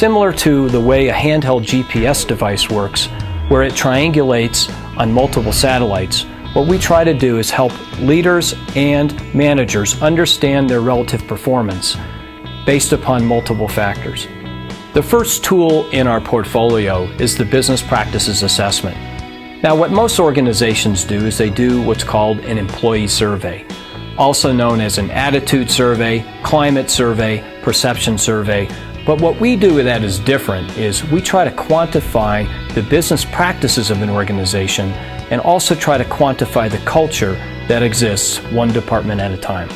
Similar to the way a handheld GPS device works, where it triangulates on multiple satellites, what we try to do is help leaders and managers understand their relative performance based upon multiple factors. The first tool in our portfolio is the Business Practices Assessment. Now, what most organizations do is they do what's called an employee survey, also known as an attitude survey, climate survey, perception survey. But what we do that is different is we try to quantify the business practices of an organization and also try to quantify the culture that exists one department at a time.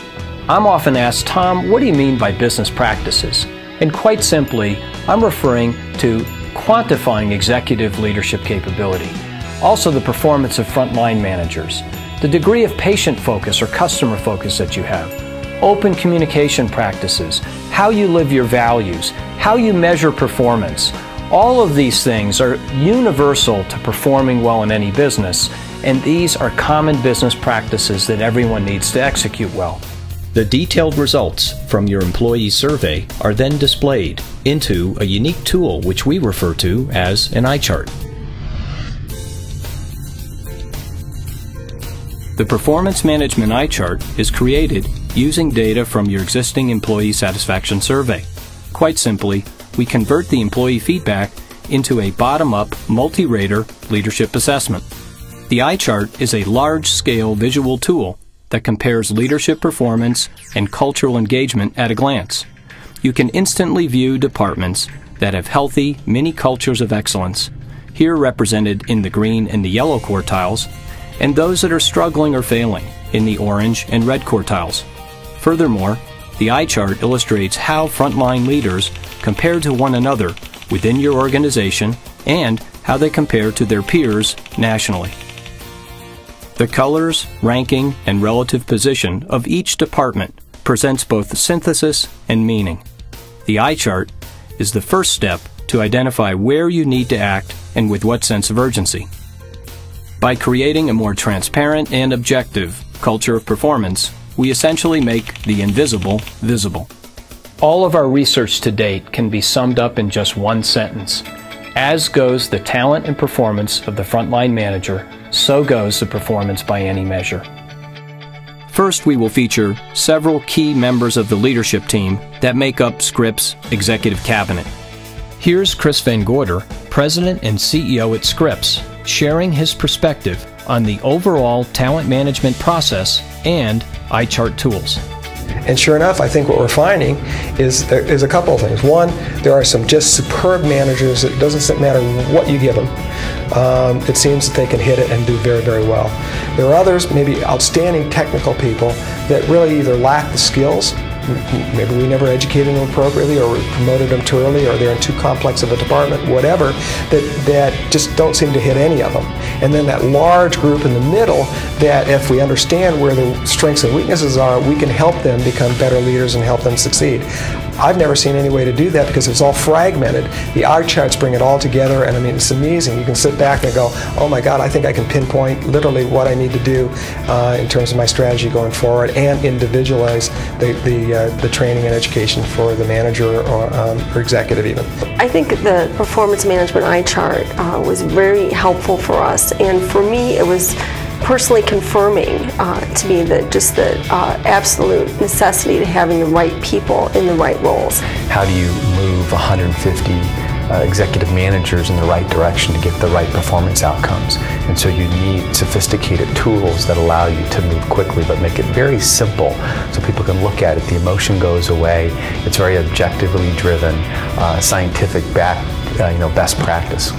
I'm often asked, Tom, what do you mean by business practices? And quite simply, I'm referring to quantifying executive leadership capability, also the performance of frontline managers, the degree of patient focus or customer focus that you have, open communication practices, how you live your values, how you measure performance. All of these things are universal to performing well in any business, and these are common business practices that everyone needs to execute well. The detailed results from your employee survey are then displayed into a unique tool which we refer to as an eye chart. The Performance Management Eye Chart is created using data from your existing employee satisfaction survey. Quite simply, we convert the employee feedback into a bottom-up, multi-rater leadership assessment. The eye chart is a large-scale visual tool that compares leadership performance and cultural engagement at a glance. You can instantly view departments that have healthy mini cultures of excellence, here represented in the green and the yellow quartiles, and those that are struggling or failing in the orange and red quartiles. Furthermore, the eye chart illustrates how frontline leaders compare to one another within your organization and how they compare to their peers nationally. The colors, ranking, and relative position of each department presents both synthesis and meaning. The eye chart is the first step to identify where you need to act and with what sense of urgency. By creating a more transparent and objective culture of performance, we essentially make the invisible visible. All of our research to date can be summed up in just one sentence. As goes the talent and performance of the frontline manager, so goes the performance by any measure. First, we will feature several key members of the leadership team that make up Scripps' executive cabinet. Here's Chris Van Gorder, President and CEO at Scripps, sharing his perspective on the overall talent management process and eye chart tools. And sure enough, I think what we're finding is a couple of things. One, there are some just superb managers. It doesn't matter what you give them. It seems that they can hit it and do very, very well. There are others, maybe outstanding technical people, that really either lack the skills, maybe we never educated them appropriately, or we promoted them too early, or they're in too complex of a department, whatever, that just don't seem to hit any of them. And then that large group in the middle that, if we understand where the strengths and weaknesses are, we can help them become better leaders and help them succeed. I've never seen any way to do that because it's all fragmented. The eye charts bring it all together, and I mean, it's amazing. You can sit back and go, oh my God, I think I can pinpoint literally what I need to do in terms of my strategy going forward, and individualize the training and education for the manager or executive even. I think the performance management eye chart was very helpful for us, and for me it was personally confirming to me that just the absolute necessity to having the right people in the right roles. How do you move 150 executive managers in the right direction to get the right performance outcomes? And so you need sophisticated tools that allow you to move quickly but make it very simple so people can look at it. The emotion goes away. It's very objectively driven, scientific best practice.